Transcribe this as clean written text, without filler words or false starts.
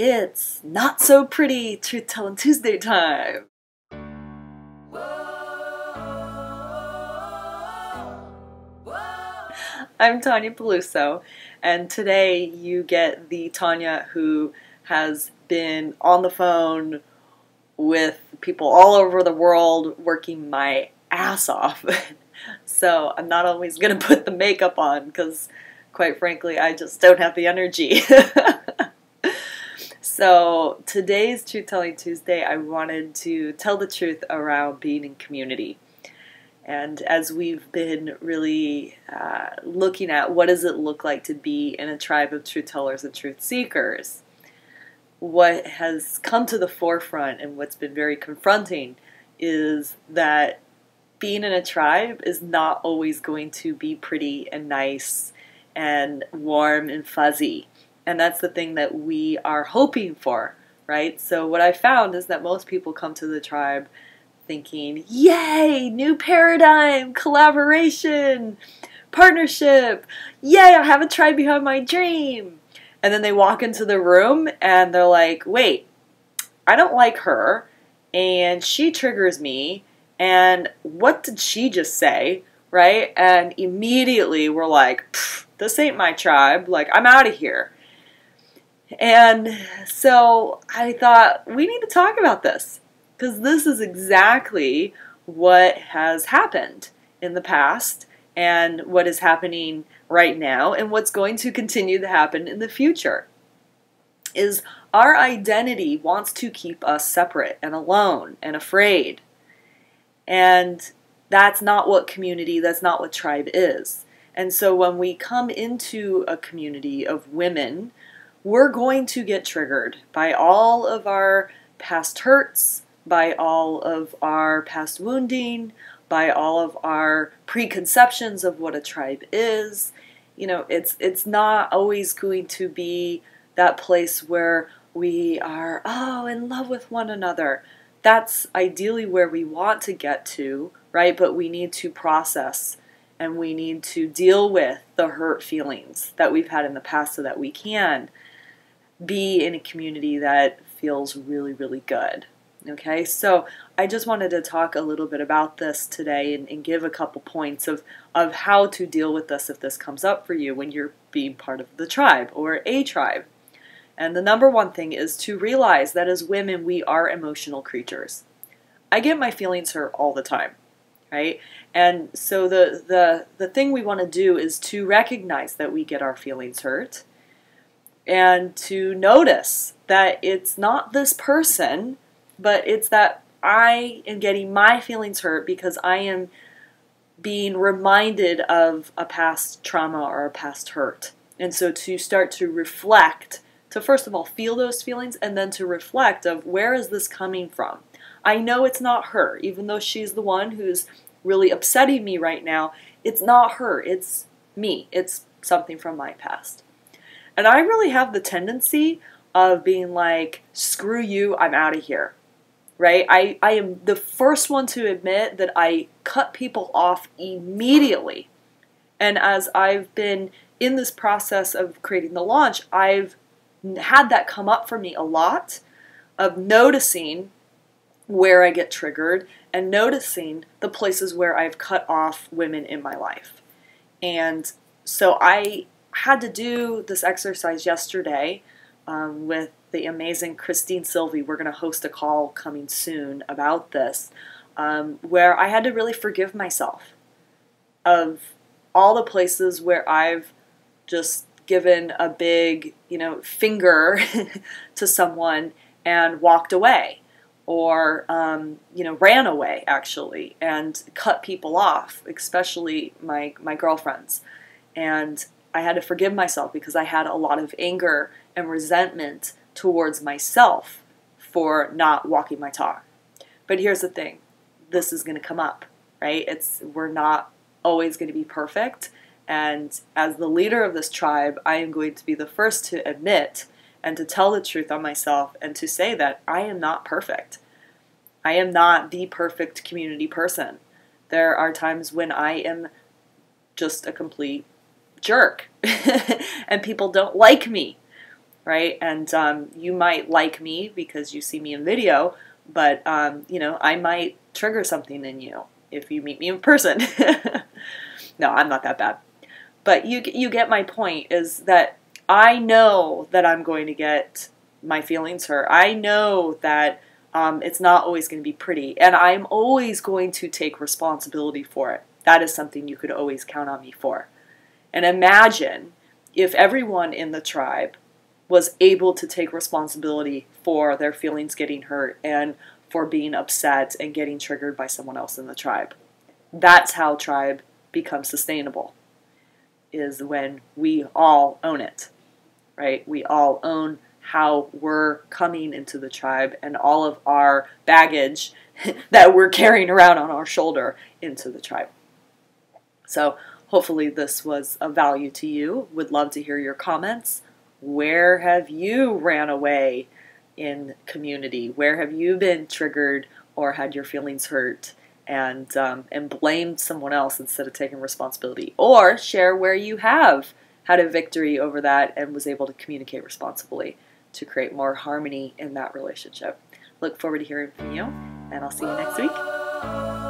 It's not so pretty Truth Telling Tuesday time. I'm Tanya Peluso, and today you get the Tanya who has been on the phone with people all over the world working my ass off. So I'm not always going to put the makeup on because, quite frankly, I just don't have the energy. So today's Truth Telling Tuesday, I wanted to tell the truth around being in community. And as we've been really looking at what does it look like to be in a tribe of truth tellers and truth seekers, what has come to the forefront and what's been very confronting is that being in a tribe is not always going to be pretty and nice and warm and fuzzy. And that's the thing that we are hoping for, right? So what I found is that most people come to the tribe thinking, yay, new paradigm, collaboration, partnership, yay, I have a tribe behind my dream. And then they walk into the room and they're like, wait, I don't like her, and she triggers me, and what did she just say, right? And immediately we're like, this ain't my tribe, like, I'm out of here. And so I thought, we need to talk about this, because this is exactly what has happened in the past and what is happening right now and what's going to continue to happen in the future. Is our identity wants to keep us separate and alone and afraid. And that's not what community, that's not what tribe is. And so when we come into a community of women, we're going to get triggered by all of our past hurts, by all of our past wounding, by all of our preconceptions of what a tribe is. You know, it's not always going to be that place where we are, in love with one another. That's ideally where we want to get to, right? But we need to process and we need to deal with the hurt feelings that we've had in the past so that we can be in a community that feels really, really good. Okay, so I just wanted to talk a little bit about this today and give a couple points of how to deal with this if this comes up for you when you're being part of the tribe or a tribe. And the number one thing is to realize that as women, we are emotional creatures. I get my feelings hurt all the time, right? And so the thing we want to do is to recognize that we get our feelings hurt and to notice that it's not this person, but it's that I am getting my feelings hurt because I am being reminded of a past trauma or a past hurt. And so to start to reflect, to first of all feel those feelings and then to reflect of where is this coming from? I know it's not her, even though she's the one who's really upsetting me right now. It's not her, it's me. It's something from my past. And I really have the tendency of being like, screw you, I'm out of here. Right? I am the first one to admit that I cut people off immediately. And as I've been in this process of creating the launch, I've had that come up for me a lot, of noticing where I get triggered and noticing the places where I've cut off women in my life. And so I had to do this exercise yesterday with the amazing Christine Sylvie. We're going to host a call coming soon about this, where I had to really forgive myself of all the places where I've just given a big, finger to someone and walked away, or, ran away actually, and cut people off, especially my girlfriends. And I had to forgive myself because I had a lot of anger and resentment towards myself for not walking my talk. But here's the thing, this is going to come up, right? We're not always going to be perfect. And as the leader of this tribe, I am going to be the first to admit and to tell the truth on myself and to say that I am not perfect. I am not the perfect community person. There are times when I am just a complete jerk and people don't like me, right? And you might like me because you see me in video, but you know, I might trigger something in you if you meet me in person. No, I'm not that bad. But you get my point, is that I know that I'm going to get my feelings hurt. I know that it's not always going to be pretty, and I'm always going to take responsibility for it. That is something you could always count on me for. And imagine if everyone in the tribe was able to take responsibility for their feelings getting hurt and for being upset and getting triggered by someone else in the tribe. That's how tribe becomes sustainable, is when we all own it, right? We all own how we're coming into the tribe and all of our baggage that we're carrying around on our shoulder into the tribe. So hopefully this was of value to you. Would love to hear your comments. Where have you ran away in community? Where have you been triggered or had your feelings hurt and blamed someone else instead of taking responsibility? Or share where you have had a victory over that and was able to communicate responsibly to create more harmony in that relationship. Look forward to hearing from you, and I'll see you next week.